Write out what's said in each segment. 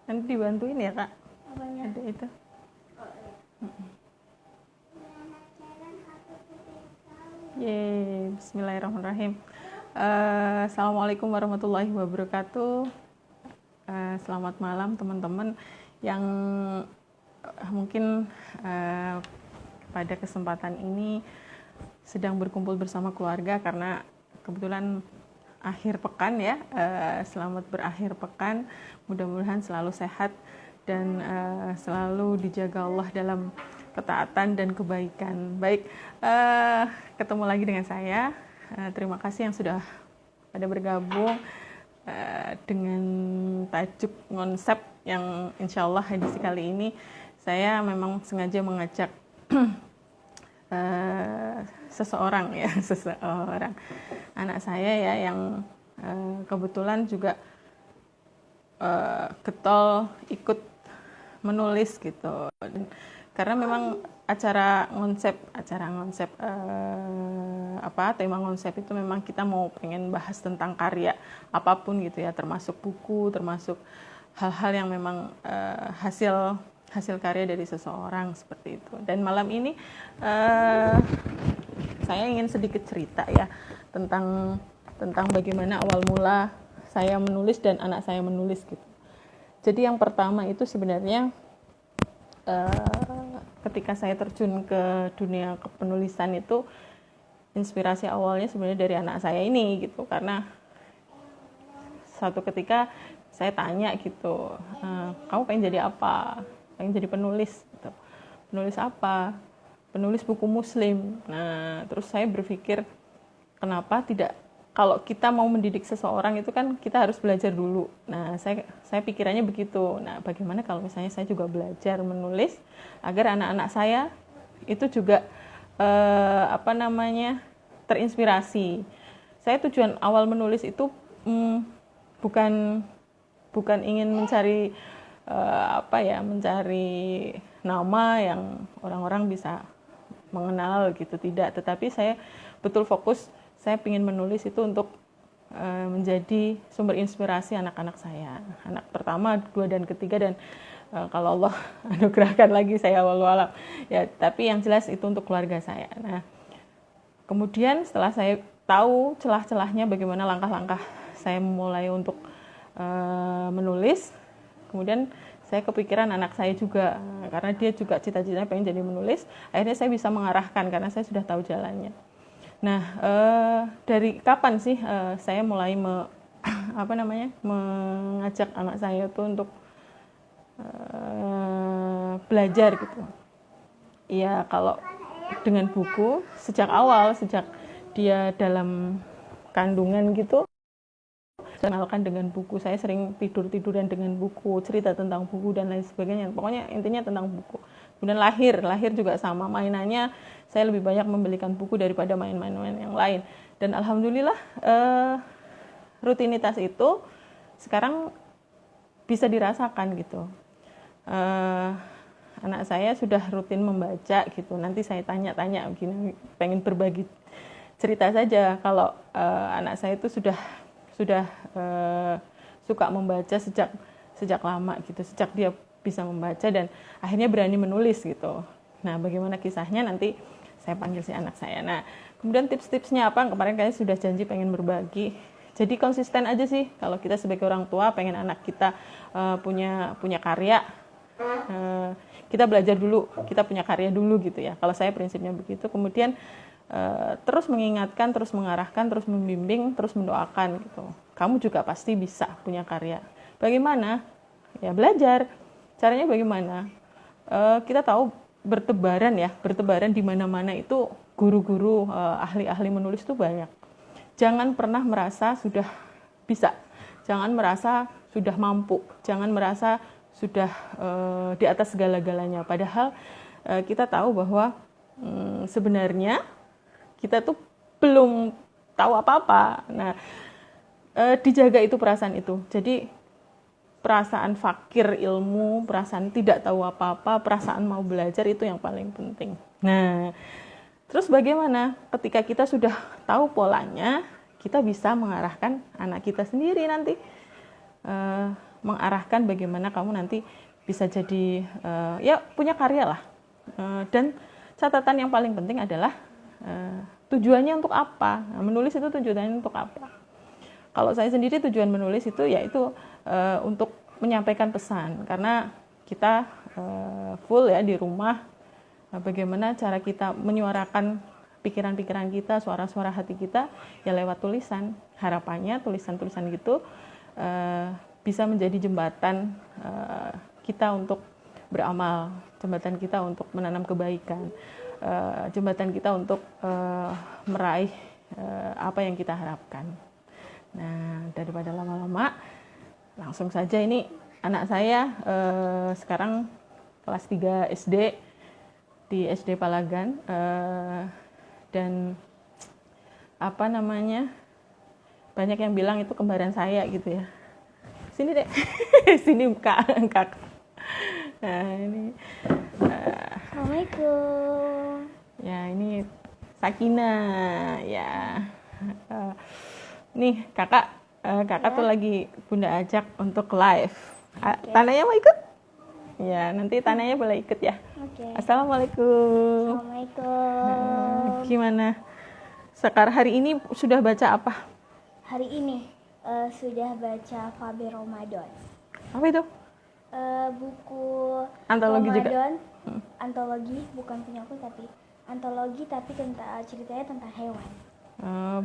Nanti dibantuin ya kak. Apanya? Ada itu. Yeay, bismillahirrahmanirrahim. Assalamualaikum warahmatullahi wabarakatuh. Selamat malam teman-teman yang mungkin pada kesempatan ini sedang berkumpul bersama keluarga karena kebetulan akhir pekan ya. Selamat berakhir pekan, mudah-mudahan selalu sehat dan selalu dijaga Allah dalam ketaatan dan kebaikan. Baik, ketemu lagi dengan saya. Terima kasih yang sudah pada bergabung dengan tajuk konsep yang insya Allah edisi kali ini saya memang sengaja mengajak seseorang anak saya ya yang kebetulan juga getol ikut menulis gitu. Karena memang tema konsep itu memang kita mau pengen bahas tentang karya apapun gitu ya, termasuk buku, termasuk hal-hal yang memang hasil karya dari seseorang seperti itu. Dan malam ini saya ingin sedikit cerita ya tentang bagaimana awal mula saya menulis dan anak saya menulis gitu. Jadi yang pertama itu sebenarnya ketika saya terjun ke dunia kepenulisan itu inspirasi awalnya sebenarnya dari anak saya ini gitu, karena suatu ketika saya tanya gitu, kamu pengen jadi apa? Pengen jadi penulis gitu. Penulis apa? Penulis buku muslim. Nah, terus saya berpikir kenapa tidak, kalau kita mau mendidik seseorang itu kan kita harus belajar dulu. Nah, saya pikirannya begitu. Nah, bagaimana kalau misalnya saya juga belajar menulis agar anak-anak saya itu juga terinspirasi. Saya tujuan awal menulis itu bukan ingin mencari mencari nama yang orang-orang bisa mengenal gitu, tidak. Tetapi saya betul fokus, saya ingin menulis itu untuk menjadi sumber inspirasi anak-anak saya, anak pertama, kedua, dan ketiga, dan kalau Allah anugerahkan lagi saya wallahu alam ya, tapi yang jelas itu untuk keluarga saya. Nah, kemudian setelah saya tahu celah-celahnya bagaimana langkah-langkah saya mulai untuk menulis, kemudian saya kepikiran anak saya juga, karena dia juga cita-citanya pengen jadi menulis. Akhirnya saya bisa mengarahkan karena saya sudah tahu jalannya. Nah, dari kapan sih saya mulai mengajak anak saya itu untuk belajar gitu? Ya, kalau dengan buku sejak awal, sejak dia dalam kandungan gitu, kenalkan dengan buku. Saya sering tiduran dengan buku, cerita tentang buku dan lain sebagainya. Pokoknya intinya tentang buku. Kemudian lahir juga sama, mainannya saya lebih banyak membelikan buku daripada main-main yang lain. Dan alhamdulillah rutinitas itu sekarang bisa dirasakan gitu. Anak saya sudah rutin membaca gitu. Nanti saya tanya-tanya begini, pengen berbagi cerita saja kalau anak saya itu sudah suka membaca sejak lama gitu, sejak dia bisa membaca dan akhirnya berani menulis gitu. Nah, bagaimana kisahnya nanti saya panggil si anak saya. Nah, kemudian tips-tipsnya apa? Kemarin kayaknya sudah janji pengen berbagi. Jadi konsisten aja sih kalau kita sebagai orang tua pengen anak kita punya karya. Kita belajar dulu, kita punya karya dulu gitu ya. Kalau saya prinsipnya begitu. Kemudian terus mengingatkan, terus mengarahkan, terus membimbing, terus mendoakan gitu. Kamu juga pasti bisa punya karya. Bagaimana? Ya belajar. Caranya bagaimana? Kita tahu bertebaran di mana-mana itu guru-guru, ahli-ahli menulis itu banyak. Jangan pernah merasa sudah bisa. Jangan merasa sudah mampu. Jangan merasa sudah di atas segala-galanya. Padahal kita tahu bahwa sebenarnya kita tuh belum tahu apa-apa. Nah, dijaga itu perasaan itu. Jadi perasaan fakir ilmu, perasaan tidak tahu apa-apa, perasaan mau belajar itu yang paling penting. Nah, Terus bagaimana ketika kita sudah tahu polanya, kita bisa mengarahkan anak kita sendiri nanti, mengarahkan bagaimana kamu nanti bisa jadi ya punya karya lah. Dan catatan yang paling penting adalah tujuannya untuk apa. Nah, menulis itu tujuannya untuk apa. Kalau saya sendiri tujuan menulis itu yaitu untuk menyampaikan pesan, karena kita full ya di rumah. Bagaimana cara kita menyuarakan pikiran-pikiran kita, suara-suara hati kita ya lewat tulisan. Harapannya tulisan-tulisan gitu bisa menjadi jembatan kita untuk beramal, jembatan kita untuk menanam kebaikan, jembatan kita untuk meraih apa yang kita harapkan. Nah, daripada lama-lama, langsung saja ini anak saya sekarang kelas 3 SD di SD Palagan, dan apa namanya, banyak yang bilang itu kembaran saya gitu ya. Sini deh, sini kak. Nah ini, Assalamualaikum. Ya ini Sakina ya. Nih kakak tuh lagi Bunda ajak untuk live. Tananya mau ikut? Ya nanti Tananya boleh ikut ya. Assalamualaikum. Assalamualaikum. Gimana? Sekarang hari ini sudah baca apa? Hari ini sudah baca Faber Ramadan. Apa itu? Buku Antologi Ramadan, juga. Antologi bukan punya aku tapi antologi, tapi tentang ceritanya tentang hewan.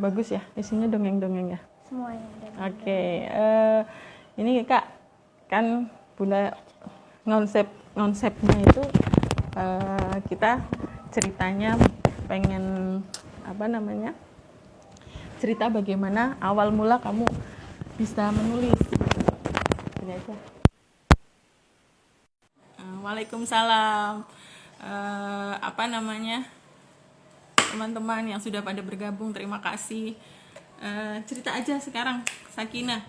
Bagus ya, isinya dongeng-dongeng ya. Semuanya. Oke. Ini kak kan Bunda konsepnya itu kita ceritanya pengen apa namanya, cerita bagaimana awal mula kamu bisa menulis. Ini aja. Waalaikumsalam. Apa namanya, teman-teman yang sudah pada bergabung, terima kasih. Cerita aja sekarang Sakina,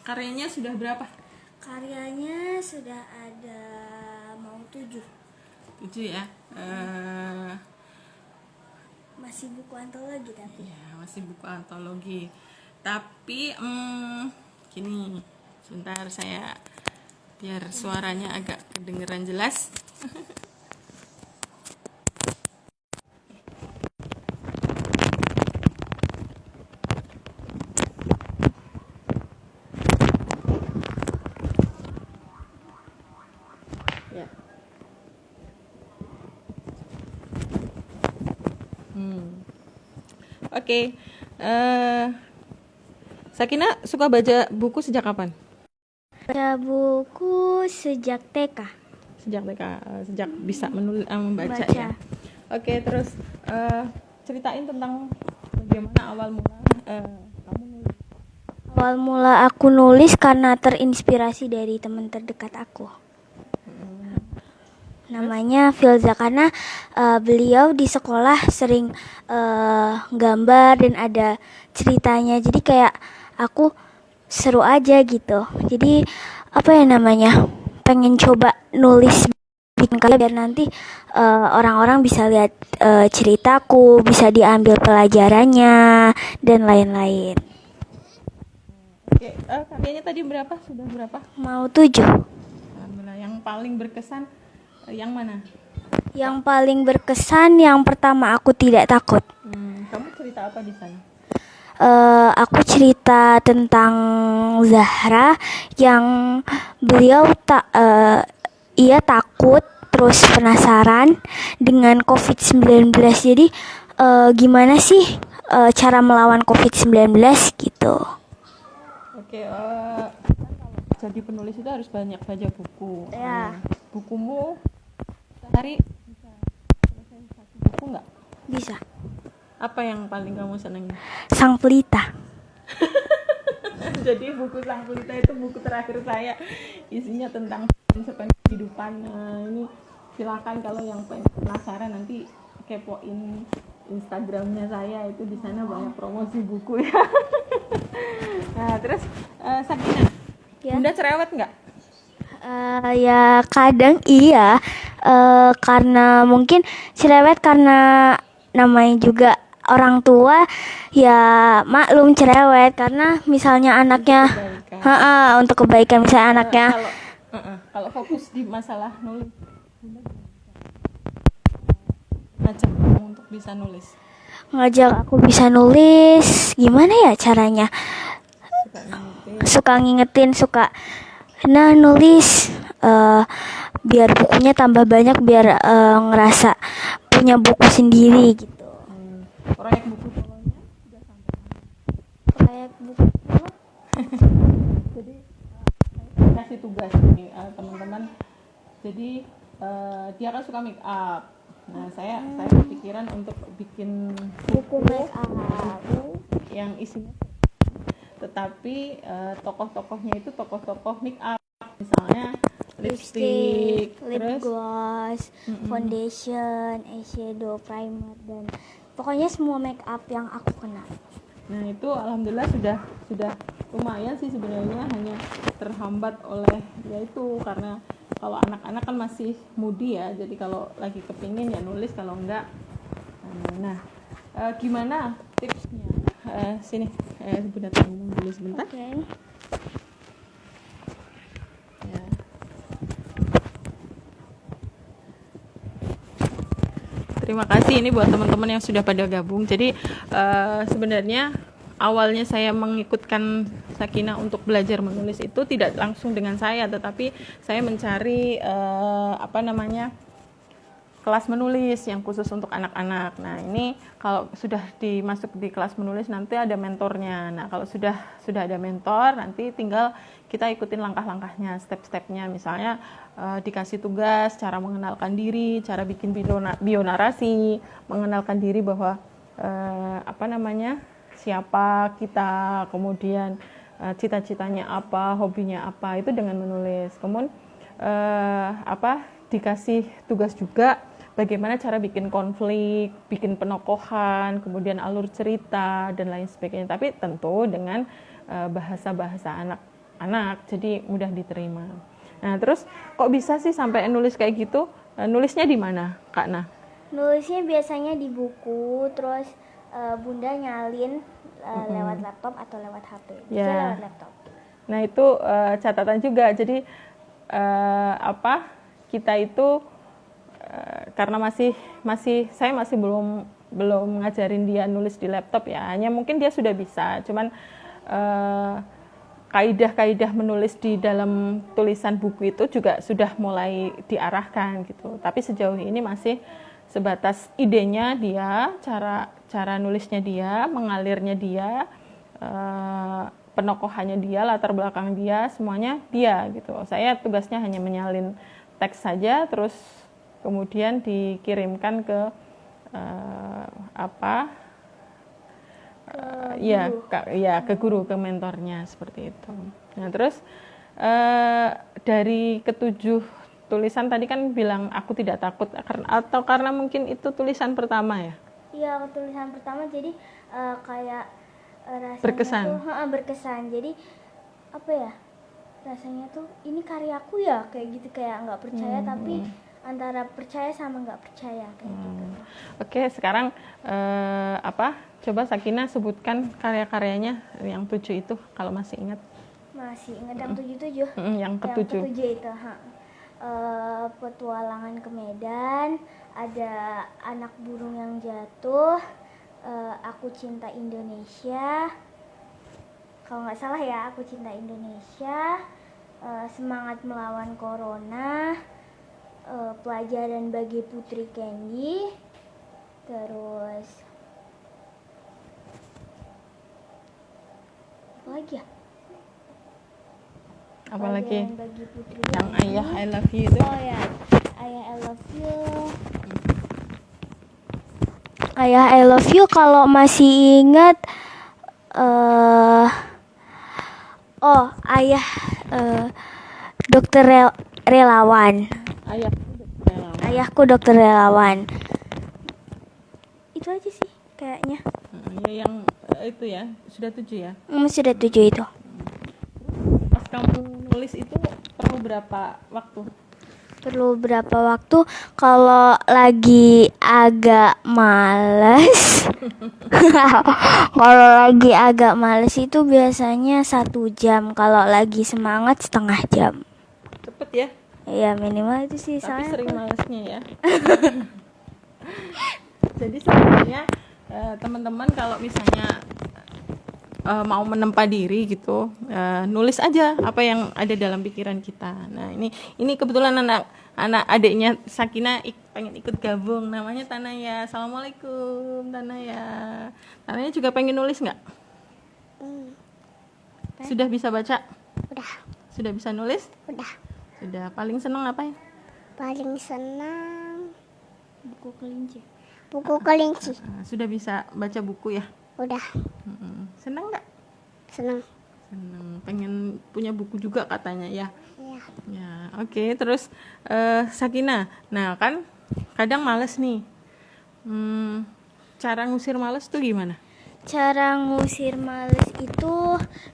karyanya sudah berapa? Karyanya sudah ada mau 7 ya. Masih buku antologi tapi. Ya, masih buku antologi. Tapi gini, sebentar saya biar suaranya agak kedengeran jelas. Ya. Oke. Sakina suka baca buku sejak kapan? Baca buku sejak TK. Sejak TK, sejak bisa membaca Baca. ya. Oke, terus ceritain tentang bagaimana awal mula kamu nulis. Awal mula aku nulis karena terinspirasi dari teman terdekat aku. Namanya Filza, karena beliau di sekolah sering gambar dan ada ceritanya. Jadi kayak aku seru aja gitu. Jadi apa ya namanya, pengen coba nulis bikin karya biar nanti orang-orang bisa lihat ceritaku, bisa diambil pelajarannya dan lain-lain. Oke, karyanya tadi berapa? Sudah berapa? Mau 7. Alhamdulillah. Yang paling berkesan yang mana? Yang paling berkesan yang pertama, Aku Tidak Takut. Kamu cerita apa di sana? Aku cerita tentang Zahra yang beliau ia takut terus penasaran dengan COVID-19. Jadi gimana sih cara melawan COVID-19 gitu. Oke, jadi penulis itu harus banyak baca buku. Ya. Bukumu sehari bisa selesai 1 buku nggak? Bisa. Apa yang paling kamu senangi? Sang Pelita. Jadi buku Sang Pelita itu buku terakhir saya, isinya tentang kehidupan. Ini silakan kalau yang penasaran nanti kepoin Instagramnya saya, itu di sana banyak promosi buku ya. Nah terus Sakina, Ya. Bunda cerewet nggak? Ya kadang iya, karena mungkin cerewet karena namanya juga orang tua ya maklum cerewet karena misalnya anaknya untuk kebaikan misalnya anaknya Kalau fokus di masalah nulis, ngajak kamu untuk bisa nulis. Ngajak aku bisa nulis, gimana ya caranya? Suka ngingetin, nah nulis biar bukunya tambah banyak, biar ngerasa punya buku sendiri gitu. Proyek buku solonya sudah sampai mana? Proyek buku solo? Jadi saya kasih tugas nih teman-teman. Jadi dia kan suka make up. Nah saya kepikiran untuk bikin buku make up yang isinya, tetapi tokoh-tokohnya itu tokoh-tokoh make up, misalnya lipstick, lip gloss, foundation, eyeshadow, primer, dan pokoknya semua make up yang aku kenal. Nah itu alhamdulillah sudah lumayan sih sebenarnya, hanya terhambat oleh yaitu karena kalau anak-anak kan masih mudi ya, jadi kalau lagi kepingin ya nulis, kalau enggak gimana tipsnya? Sini Bunda ngomong dulu sebentar. Okay. Ya. Terima kasih ini buat teman-teman yang sudah pada gabung. Jadi sebenarnya awalnya saya mengikutkan Sakinah untuk belajar menulis itu tidak langsung dengan saya, tetapi saya mencari kelas menulis yang khusus untuk anak-anak. Nah ini kalau sudah dimasuk di kelas menulis nanti ada mentornya. Nah kalau sudah ada mentor, nanti tinggal kita ikutin langkah-langkahnya, step-stepnya. Misalnya dikasih tugas cara mengenalkan diri, cara bikin bionarasi, mengenalkan diri bahwa siapa kita, kemudian cita-citanya apa, hobinya apa, itu dengan menulis. Kemudian dikasih tugas juga bagaimana cara bikin konflik, bikin penokohan, kemudian alur cerita dan lain sebagainya. Tapi tentu dengan bahasa-bahasa anak-anak, jadi mudah diterima. Nah terus kok bisa sih sampai nulis kayak gitu? Nulisnya di mana, Kak Nah? Nulisnya biasanya di buku, terus Bunda nyalin lewat laptop atau lewat HP. Biasanya lewat laptop. Nah itu catatan juga. Jadi kita itu karena saya masih belum ngajarin dia nulis di laptop ya. Hanya mungkin dia sudah bisa. Cuman kaidah-kaidah menulis di dalam tulisan buku itu juga sudah mulai diarahkan gitu. Tapi sejauh ini masih sebatas idenya dia, cara nulisnya dia, mengalirnya dia, penokohannya dia, latar belakang dia, semuanya dia gitu. Saya tugasnya hanya menyalin teks saja, terus kemudian dikirimkan ke ke guru, ke mentornya, seperti itu. Nah terus dari ketujuh tulisan tadi kan bilang aku tidak takut, atau karena mungkin itu tulisan pertama ya? Iya, tulisan pertama, jadi kayak rasanya berkesan. Berkesan. Jadi rasanya tuh ini karyaku ya, kayak gitu, kayak nggak percaya tapi antara percaya sama nggak percaya kayak gitu. Oke, sekarang coba Sakinah sebutkan karya-karyanya yang 7 itu kalau masih ingat. Masih ingat yang 7? Yang ketujuh. Yang 7 itu, petualangan ke Medan, ada anak burung yang jatuh, aku cinta Indonesia, kalau nggak salah ya, aku cinta Indonesia, semangat melawan corona, pelajaran bagi Putri Candy, terus apa lagi ya? Apalagi bagi Putri yang Candy. Ayah I love you itu. Oh ya, Ayah I love you. Ayah I love you kalau masih ingat. Ayah dokter relawan. Ayahku dokter relawan. Itu aja sih kayaknya. Yang itu ya, sudah 7 ya? Sudah 7 itu. Pas kamu nulis itu perlu berapa waktu? Perlu berapa waktu? Kalau lagi agak males, kalau lagi agak males itu biasanya 1 jam. Kalau lagi semangat setengah jam. Cepet ya, Ya minimal itu sih. tapi Soalnya sering malesnya ya. Jadi sebenarnya teman-teman kalau misalnya mau menempa diri gitu, nulis aja apa yang ada dalam pikiran kita. Nah ini kebetulan anak adiknya Sakina pengen ikut gabung, namanya Tanaya. Assalamualaikum Tanaya. Tanaya juga pengen nulis nggak? Sudah bisa baca? Udah, Sudah bisa nulis? udah. Sudah. Paling seneng apa ya? Paling senang buku kelinci. buku kelinci. Sudah bisa baca buku ya? Udah, Seneng nggak? senang. Seneng. Pengen punya buku juga katanya ya? Ya, Ya, oke. Terus Sakina, nah kan kadang males nih. Cara ngusir males tuh gimana? Cara ngusir males itu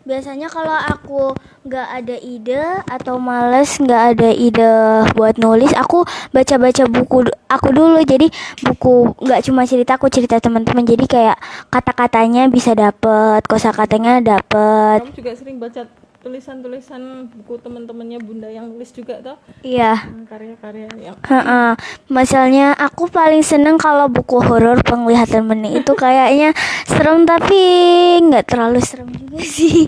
biasanya kalau aku nggak ada ide atau males nggak ada ide buat nulis, aku baca-baca buku aku dulu. Jadi buku nggak cuma cerita, aku cerita teman-teman. Jadi kayak kata-katanya bisa dapet, kosakatanya dapet. Kamu juga sering baca tulisan-tulisan buku teman-temannya Bunda yang nulis juga toh? Iya. Karya-karya yang Misalnya aku paling seneng kalau buku horor penglihatan bening itu kayaknya serem tapi nggak terlalu serem juga sih.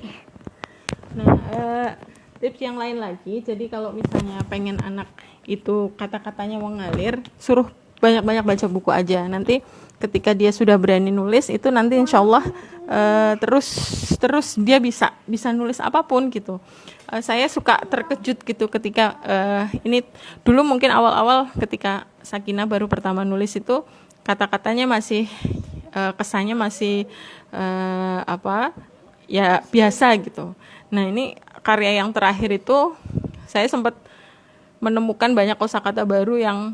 Nah, tips yang lain lagi, jadi kalau misalnya pengen anak itu kata-katanya mengalir, suruh banyak-banyak baca buku aja. Nanti ketika dia sudah berani nulis, itu nanti insya Allah terus dia bisa nulis apapun gitu. Saya suka terkejut gitu ketika ini dulu mungkin awal-awal ketika Sakina baru pertama nulis itu kata-katanya masih kesannya masih ya biasa gitu. Nah ini karya yang terakhir itu saya sempat menemukan banyak kosakata baru yang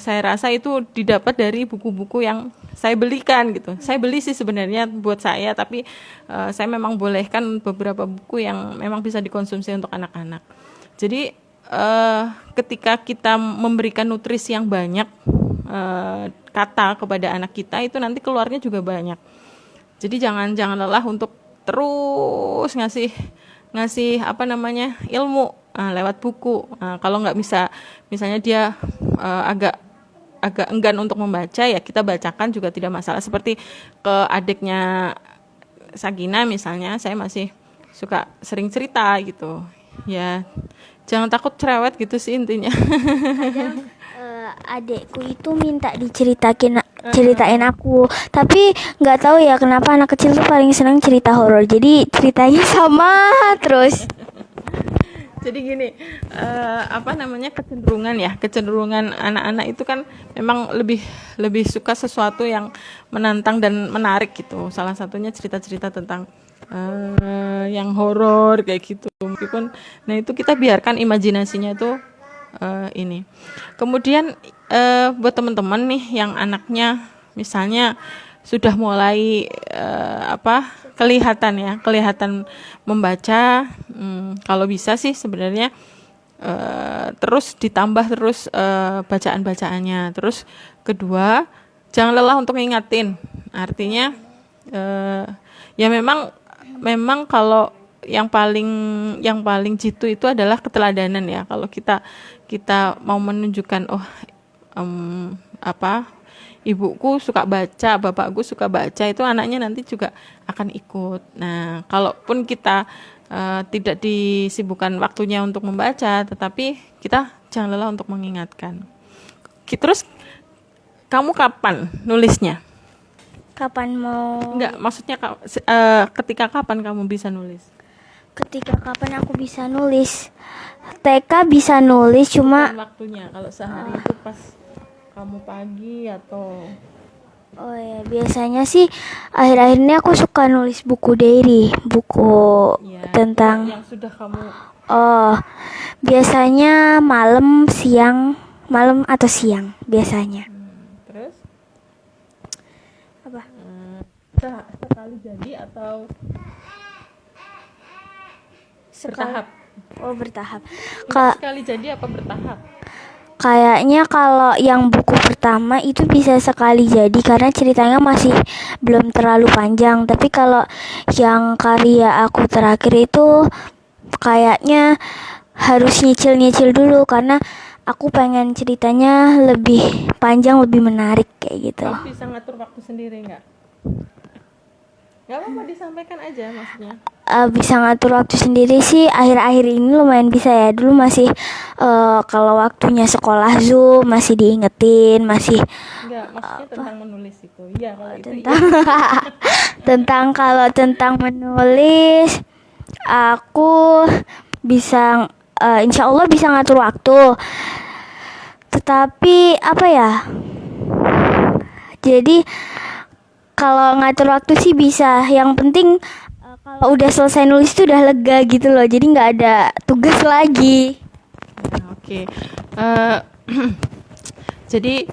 saya rasa itu didapat dari buku-buku yang saya belikan gitu. Saya beli sih sebenarnya buat saya, tapi saya memang bolehkan beberapa buku yang memang bisa dikonsumsi untuk anak-anak. Jadi ketika kita memberikan nutrisi yang banyak kata kepada anak kita, itu nanti keluarnya juga banyak. Jadi jangan lelah untuk terus ngasih ilmu lewat buku. Kalau nggak bisa, misalnya dia agak enggan untuk membaca, ya kita bacakan juga tidak masalah. Seperti ke adiknya Sakina misalnya, saya masih suka sering cerita gitu. Ya jangan takut cerewet gitu sih intinya. Kadang adekku itu minta ceritain aku, tapi nggak tahu ya kenapa anak kecil tuh paling senang cerita horor. Jadi ceritanya sama terus. Jadi gini, kecenderungan anak-anak itu kan memang lebih suka sesuatu yang menantang dan menarik gitu. Salah satunya cerita-cerita tentang yang horor kayak gitu. Meskipun, nah itu kita biarkan imajinasinya itu ini. Kemudian buat teman-teman nih yang anaknya misalnya sudah mulai kelihatan membaca, kalau bisa sih sebenarnya terus ditambah terus bacaan-bacaannya. Terus kedua, jangan lelah untuk ngingatin. Artinya ya memang kalau yang paling jitu itu adalah keteladanan ya. Kalau kita mau menunjukkan ibuku suka baca, bapakku suka baca, itu anaknya nanti juga akan ikut. Nah, kalaupun kita tidak disibukkan waktunya untuk membaca, tetapi kita jangan lelah untuk mengingatkan. Terus kamu kapan nulisnya? Kapan mau? Enggak, maksudnya ketika kapan kamu bisa nulis? Ketika kapan aku bisa nulis? TK bisa nulis, cuma waktunya. Kalau sehari itu pas kamu pagi atau? Oh ya, biasanya sih akhir-akhir ini aku suka nulis buku diary, buku Ya, tentang yang sudah kamu. Biasanya malam atau siang biasanya. Terus? Apa? Sekali jadi atau bertahap? Oh, bertahap. Enggak sekali jadi apa bertahap? Kayaknya kalau yang buku pertama itu bisa sekali jadi karena ceritanya masih belum terlalu panjang. Tapi kalau yang karya aku terakhir itu kayaknya harus nyicil-nyicil dulu karena aku pengen ceritanya lebih panjang, lebih menarik kayak gitu. Kamu bisa ngatur waktu sendiri nggak? Nggak apa-apa, disampaikan aja maksudnya. Bisa ngatur waktu sendiri sih akhir-akhir ini lumayan bisa ya. Dulu masih kalau waktunya sekolah Zoom masih diingetin, masih Enggak, maksudnya tentang menulis itu. Iya, kalau itu tentang tentang menulis aku bisa insya Allah bisa ngatur waktu. Tetapi apa ya? Jadi kalau ngatur waktu sih bisa. Yang penting kalau udah selesai nulis itu udah lega gitu loh. Jadi nggak ada tugas lagi. Oke. Jadi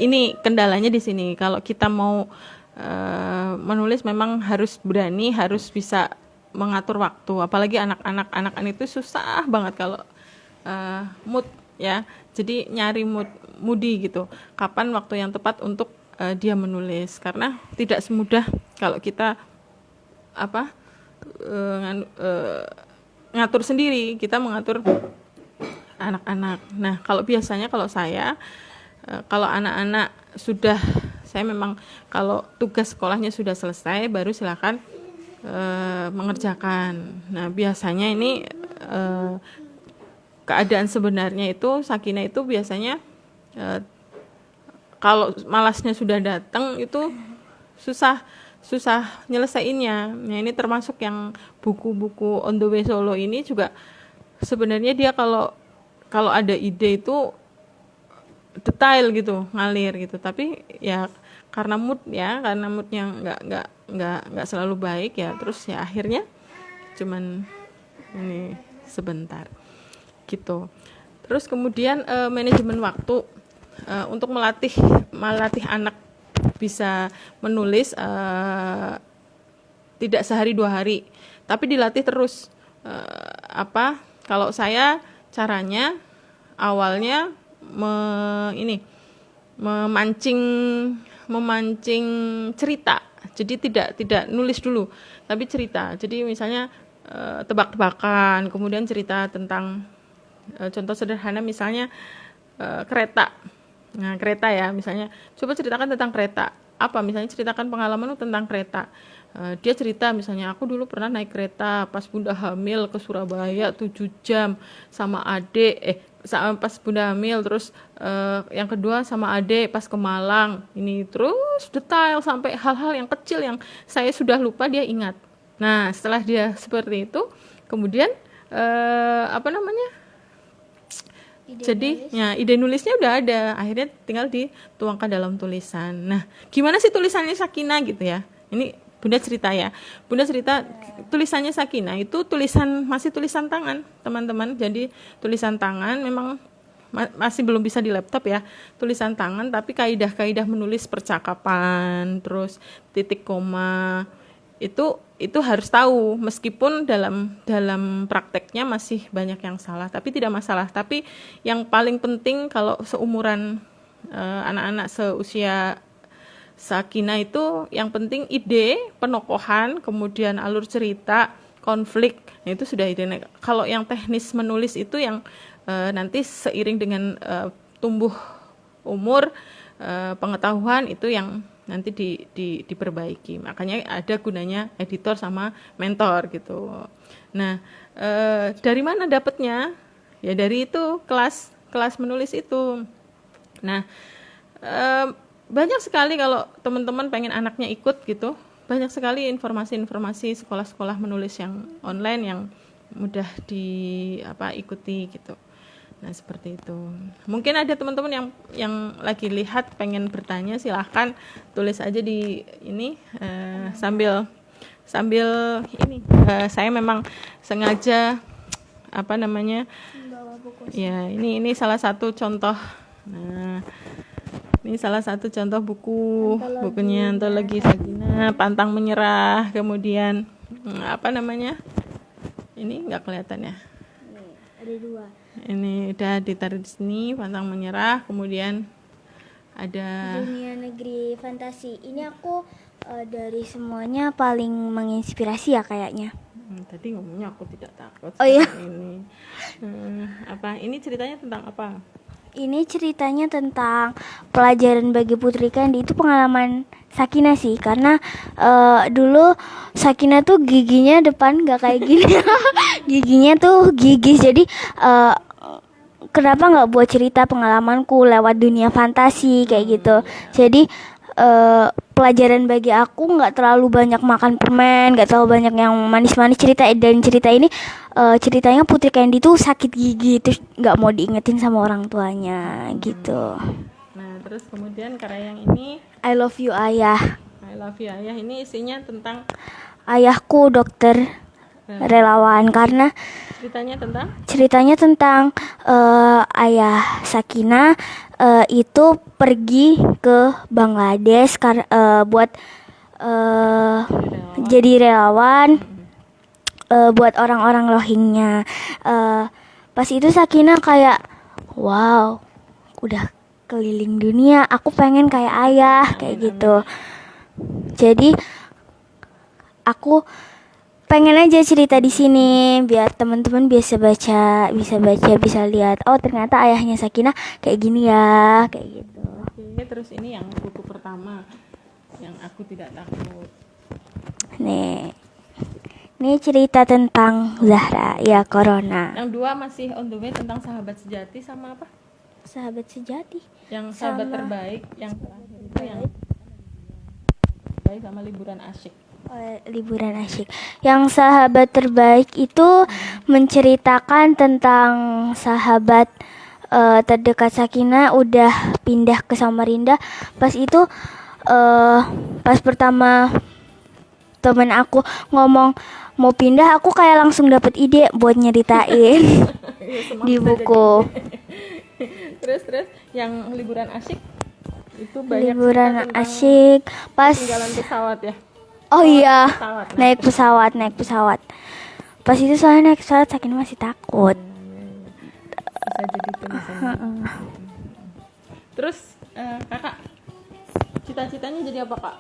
ini kendalanya di sini. Kalau kita mau menulis memang harus berani, harus bisa mengatur waktu. Apalagi anak-anak itu susah banget kalau mood ya. Jadi nyari moody gitu. Kapan waktu yang tepat untuk dia menulis? Karena tidak semudah kalau kita ngatur sendiri, kita mengatur anak-anak. Nah, kalau biasanya kalau saya kalau anak-anak saya memang kalau tugas sekolahnya sudah selesai baru silakan mengerjakan. Nah, biasanya ini keadaan sebenarnya itu Sakinah itu biasanya kalau malasnya sudah datang itu susah nyelesainnya. Nah, ini termasuk yang buku-buku On the Way Solo ini juga sebenarnya dia kalau ada ide itu detail gitu, ngalir gitu. Tapi ya karena moodnya nggak selalu baik ya, terus ya akhirnya cuman ini sebentar gitu. Terus kemudian manajemen waktu untuk melatih anak bisa menulis tidak sehari 2 hari, tapi dilatih terus. Kalau saya caranya awalnya memancing cerita. Jadi tidak nulis dulu, tapi cerita. Jadi misalnya tebak-tebakan, kemudian cerita tentang contoh sederhana misalnya kereta. Nah, kereta ya, misalnya coba ceritakan tentang kereta. Apa misalnya ceritakan pengalaman tentang kereta. Dia cerita misalnya aku dulu pernah naik kereta pas Bunda hamil ke Surabaya 7 jam sama adik pas Bunda hamil, terus yang kedua sama adik pas ke Malang. Ini terus detail sampai hal-hal yang kecil yang saya sudah lupa dia ingat. Nah, setelah dia seperti itu, kemudian ide nulisnya udah ada, akhirnya tinggal dituangkan dalam tulisan. Nah, gimana sih tulisannya Sakinah gitu ya? Ini Bunda cerita ya. Bunda cerita tulisannya Sakinah itu masih tulisan tangan, teman-teman. Jadi tulisan tangan memang masih belum bisa di laptop ya. Tulisan tangan tapi kaidah-kaidah menulis percakapan, terus titik koma itu harus tahu, meskipun dalam prakteknya masih banyak yang salah, tapi tidak masalah. Tapi yang paling penting kalau seumuran anak-anak seusia Sakinah itu yang penting ide, penokohan, kemudian alur cerita, konflik. Nah, itu sudah ide. Kalau yang teknis menulis itu yang nanti seiring dengan tumbuh umur, pengetahuan itu yang nanti diperbaiki. Makanya ada gunanya editor sama mentor gitu. Nah, dari mana dapatnya? Ya dari itu kelas menulis itu. Nah, banyak sekali kalau teman-teman pengen anaknya ikut gitu, banyak sekali informasi sekolah-sekolah menulis yang online yang mudah diikuti gitu. Nah, seperti itu. Mungkin ada teman-teman yang lagi lihat pengen bertanya, silahkan tulis aja di ini sambil ini saya memang sengaja Bawa buku. ya ini salah satu contoh. Nah, ini salah satu contoh bukunya antologi Sakinah, Pantang Menyerah, kemudian Ini nggak kelihatan ya. Nih, ada 2. Ini udah ditaruh di sini, pantang menyerah. Kemudian ada Dunia negeri fantasi. Ini aku dari semuanya paling menginspirasi ya kayaknya. tadi ngomongnya aku tidak takut. Oh iya. Ini apa? Ini ceritanya tentang apa? Ini ceritanya tentang pelajaran bagi Putri Kandi. Itu pengalaman Sakina sih, karena dulu Sakina tuh giginya depan nggak kayak gini. Giginya tuh gigis. Jadi kenapa nggak buat cerita pengalamanku lewat dunia fantasi kayak gitu. Jadi pelajaran bagi aku nggak terlalu banyak makan permen, nggak terlalu banyak yang manis-manis. Cerita ini ceritanya Putri Kandi tuh sakit gigi, terus nggak mau diingetin sama orang tuanya gitu. Nah, terus kemudian karya yang ini I love you ayah. I Love You Ayah, ini isinya tentang Ayahku dokter relawan, karena ceritanya tentang ayah Sakina itu pergi ke Bangladesh buat jadi relawan buat orang-orang Rohingya. Pas itu Sakina kayak wow, udah keliling dunia, aku pengen kayak ayah kayak gitu. Jadi aku pengen aja cerita di sini biar teman-teman bisa baca, bisa lihat. Oh, ternyata ayahnya Sakina kayak gini ya, kayak gitu. Oke, terus ini yang buku pertama yang Aku Tidak Takut. Nih. Ini cerita tentang Zahra, ya corona. Yang 2 masih on the way tentang sahabat sejati sama apa? Sahabat sejati. Yang sahabat Sama- terbaik, yang terakhir itu yang baik sama liburan asyik. Liburan asyik. Yang sahabat terbaik itu menceritakan tentang sahabat terdekat Sakina udah pindah ke Samarinda. Pas itu pas pertama temen aku ngomong mau pindah, aku kayak langsung dapet ide buat nyeritain di buku. Terus yang liburan asyik itu banyak Liburan cerita tentang asyik pas tinggalan pesawat ya. oh iya Pesawat, naik pesawat. Pas itu soalnya naik pesawat Sakina masih takut. Bisa jadi tulisan. Terus kakak cita-citanya jadi apa kak?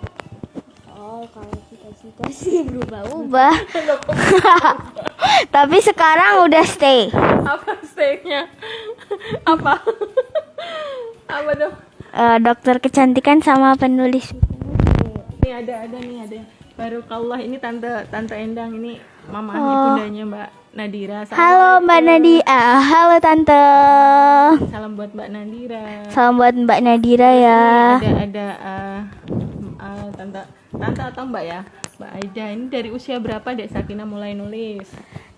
Oh, kalau cita-cita sih berubah-ubah. Tapi sekarang udah stay. Apa stay-nya? Apa? Apa dong? Dokter kecantikan sama penulis. Ini ada Barokallah, ini tante Endang, ini mamahnya bundanya Mbak Nadira. Halo Mbak Nadia, halo tante. Salam buat Mbak Nadira. Salam buat Mbak Nadira ya. Ada tante atau Mbak ya, Mbak Aida. Ini dari usia berapa Dek Sakina mulai nulis?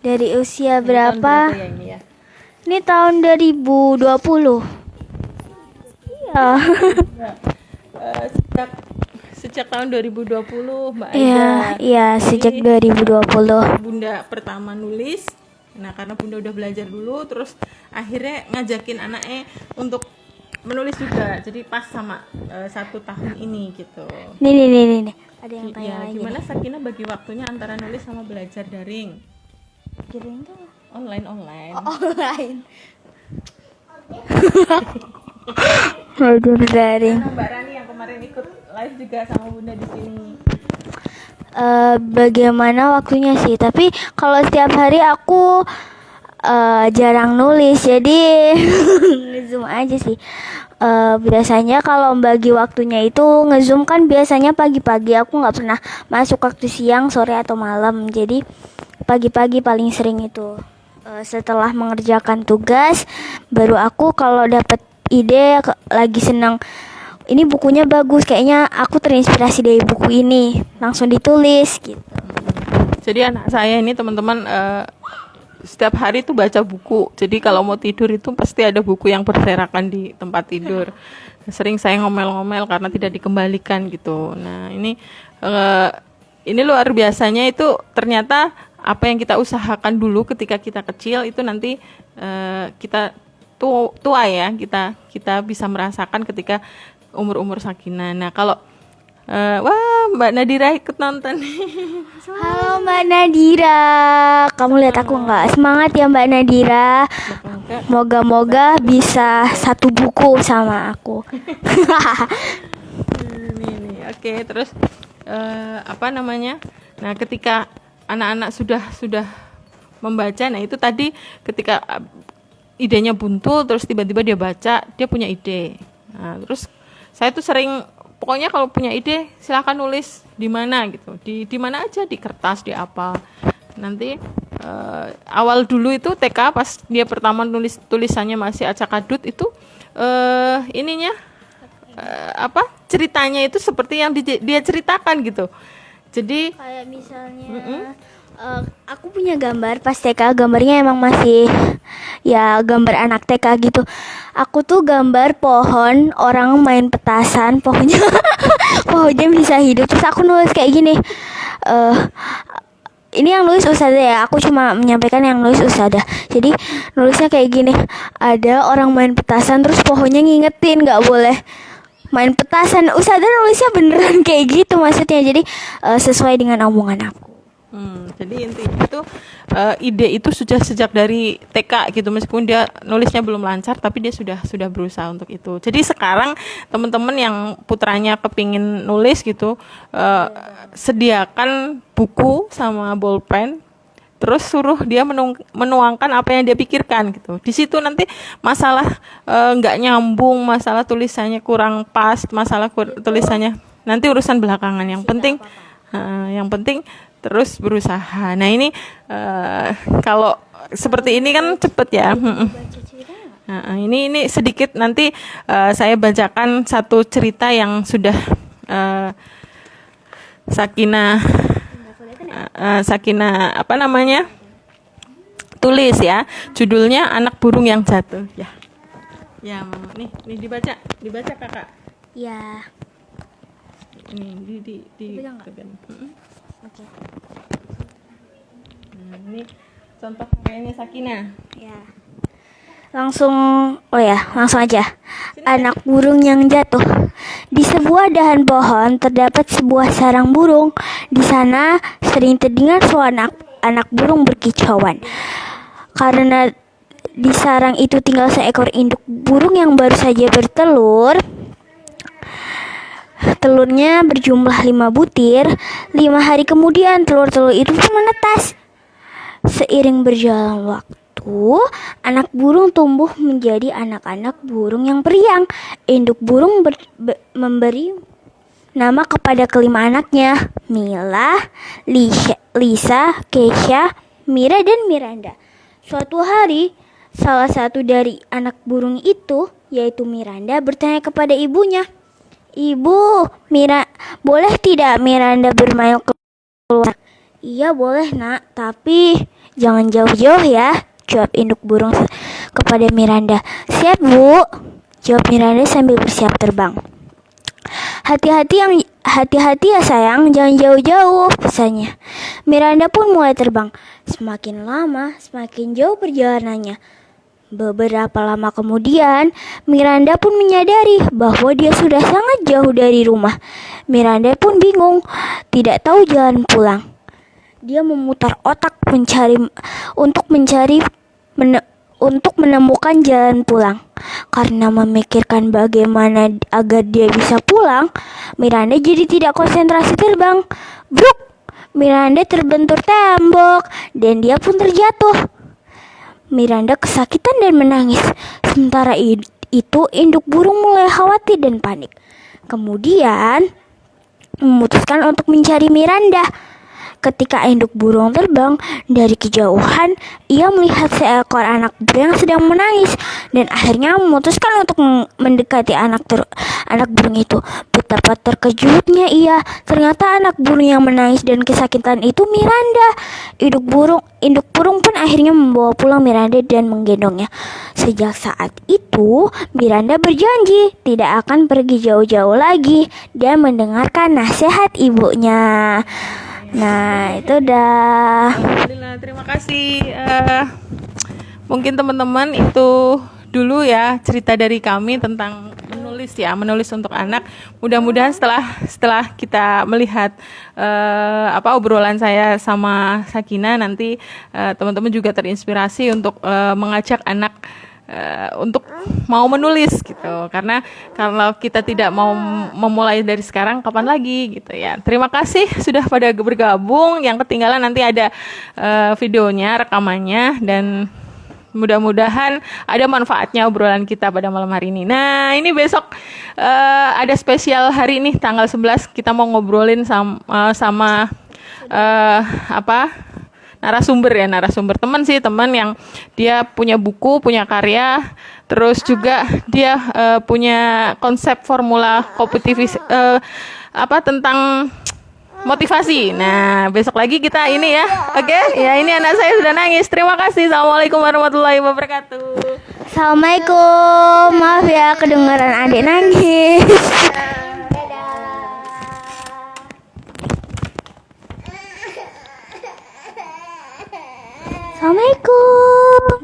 Dari usia Ini tahun berapa? ya ini ya? Ini tahun 2020. Iya. Sejak tahun 2020 Mbak Aida. Iya, sejak Jadi, 2020. Bunda pertama nulis. Nah, karena Bunda udah belajar dulu, terus akhirnya ngajakin anaknya untuk menulis juga. Jadi pas sama 1 tahun ini gitu. Nih. Ada yang tanya Ya, lagi. gimana Sakina bagi waktunya antara nulis sama belajar daring? Kirain tuh Online. online. Belajar daring. Nah, Mbak Rani yang kemarin ikut live juga sama Bunda di sini. Bagaimana waktunya sih? Tapi kalau setiap hari aku jarang nulis, jadi ngezoom aja sih. Biasanya kalau bagi waktunya itu ngezoom kan biasanya pagi-pagi. Aku nggak pernah masuk waktu siang, sore atau malam. Jadi pagi-pagi paling sering itu. Setelah mengerjakan tugas, baru aku kalau dapat ide lagi senang. Ini bukunya bagus, kayaknya aku terinspirasi dari buku ini, langsung ditulis gitu. Jadi anak saya ini teman-teman setiap hari tuh baca buku. Jadi kalau mau tidur itu pasti ada buku yang berserakan di tempat tidur. Sering saya ngomel-ngomel karena tidak dikembalikan gitu. Nah, ini luar biasanya itu ternyata apa yang kita usahakan dulu ketika kita kecil itu nanti kita tua ya, kita bisa merasakan ketika umur-umur Sakina. Nah, kalau Wah, Mbak Nadira ikut nonton. Halo Mbak Nadira, kamu lihat aku nggak? Semangat ya Mbak Nadira. Moga-moga bisa satu buku sama aku. Nih. Oke, terus apa namanya? Nah, ketika anak-anak sudah membaca, nah itu tadi ketika idenya buntu, terus tiba-tiba dia baca, dia punya ide. Nah, terus saya tuh sering, pokoknya kalau punya ide silakan nulis di mana gitu, di mana aja, di kertas, di apa. Nanti awal dulu itu TK pas dia pertama nulis tulisannya masih acak adut itu ininya apa ceritanya itu seperti yang dia ceritakan gitu. Jadi Kayak misalnya aku punya gambar pas TK, gambarnya emang masih ya gambar anak TK gitu. Aku tuh gambar pohon, orang main petasan, pohonnya pohonnya bisa hidup. Terus aku nulis kayak gini. Ini yang nulis Ustazah ya, aku cuma menyampaikan yang nulis Ustazah. Jadi nulisnya kayak gini, ada orang main petasan terus pohonnya ngingetin nggak boleh main petasan. Ustazah nulisnya beneran kayak gitu maksudnya. Jadi sesuai dengan omongan aku. Jadi intinya itu ide itu sudah sejak dari TK gitu, meskipun dia nulisnya belum lancar tapi dia sudah berusaha untuk itu. Jadi sekarang teman-teman yang putranya kepingin nulis gitu, sediakan buku sama bolpen, terus suruh dia menuangkan apa yang dia pikirkan gitu. Di situ nanti masalah nggak nyambung, masalah tulisannya kurang pas, masalah tulisannya nanti urusan belakangan. Yang penting terus berusaha. Nah ini kalau seperti ini kan cepet ya. Ini sedikit nanti saya bacakan satu cerita yang sudah Sakinah apa namanya tulis ya. Judulnya Anak Burung yang Jatuh. Ya Mama. Nih dibaca kakak. Ya. Ini Dipegang nggak? Oke. Nah, ini contoh karyanya Sakinah. Ya. Langsung aja. Anak burung yang jatuh. Di sebuah dahan pohon terdapat sebuah sarang burung. Di sana sering terdengar suara anak burung berkicauan. Karena di sarang itu tinggal seekor induk burung yang baru saja bertelur. Telurnya berjumlah 5 butir. 5 hari kemudian telur-telur itu pun menetas. Seiring berjalan waktu, anak burung tumbuh menjadi anak-anak burung yang periang. Induk burung memberi nama kepada kelima anaknya, Mila, Lisa, Keisha, Mira, dan Miranda. Suatu hari, salah satu dari anak burung itu, yaitu Miranda, bertanya kepada ibunya, "Ibu, boleh tidak Miranda bermain keluar?" "Iya boleh nak, tapi jangan jauh-jauh ya," jawab induk burung kepada Miranda. "Siap bu," jawab Miranda sambil bersiap terbang. Hati-hati ya sayang, jangan jauh-jauh," pesannya. Miranda pun mulai terbang. Semakin lama, semakin jauh perjalanannya. Beberapa lama kemudian, Miranda pun menyadari bahwa dia sudah sangat jauh dari rumah. Miranda pun bingung, tidak tahu jalan pulang. Dia memutar otak untuk menemukan jalan pulang. Karena memikirkan bagaimana agar dia bisa pulang, Miranda jadi tidak konsentrasi terbang. Bruk! Miranda terbentur tembok dan dia pun terjatuh. Miranda kesakitan dan menangis. Sementara itu induk burung mulai khawatir dan panik. Kemudian memutuskan untuk mencari Miranda. Ketika induk burung terbang dari kejauhan, ia melihat seekor anak burung yang sedang menangis dan akhirnya memutuskan untuk mendekati anak burung itu. Betapa terkejutnya ia, ternyata anak burung yang menangis dan kesakitan itu Miranda. Induk burung pun akhirnya membawa pulang Miranda dan menggendongnya. Sejak saat itu, Miranda berjanji tidak akan pergi jauh-jauh lagi dan mendengarkan nasihat ibunya. Nah, itu dah. Alhamdulillah, terima kasih. Mungkin teman-teman itu dulu ya cerita dari kami tentang menulis menulis ya, menulis untuk anak. Mudah-mudahan setelah kita melihat obrolan saya sama Sakina, nanti teman-teman juga terinspirasi untuk mengajak anak untuk mau menulis gitu, karena kalau kita tidak mau memulai dari sekarang, kapan lagi gitu ya. Terima kasih sudah pada bergabung. Yang ketinggalan nanti ada videonya, rekamannya, dan mudah-mudahan ada manfaatnya obrolan kita pada malam hari ini. Nah, ini besok ada spesial hari ini tanggal 11, kita mau ngobrolin sama narasumber teman yang dia punya buku, punya karya, terus juga dia punya konsep formula kompetitif tentang motivasi. Nah, besok lagi kita ini ya. Oke? Ya, ini anak saya sudah nangis. Terima kasih. Assalamualaikum warahmatullahi wabarakatuh. Assalamualaikum. Maaf ya kedengaran adik nangis. Assalamualaikum.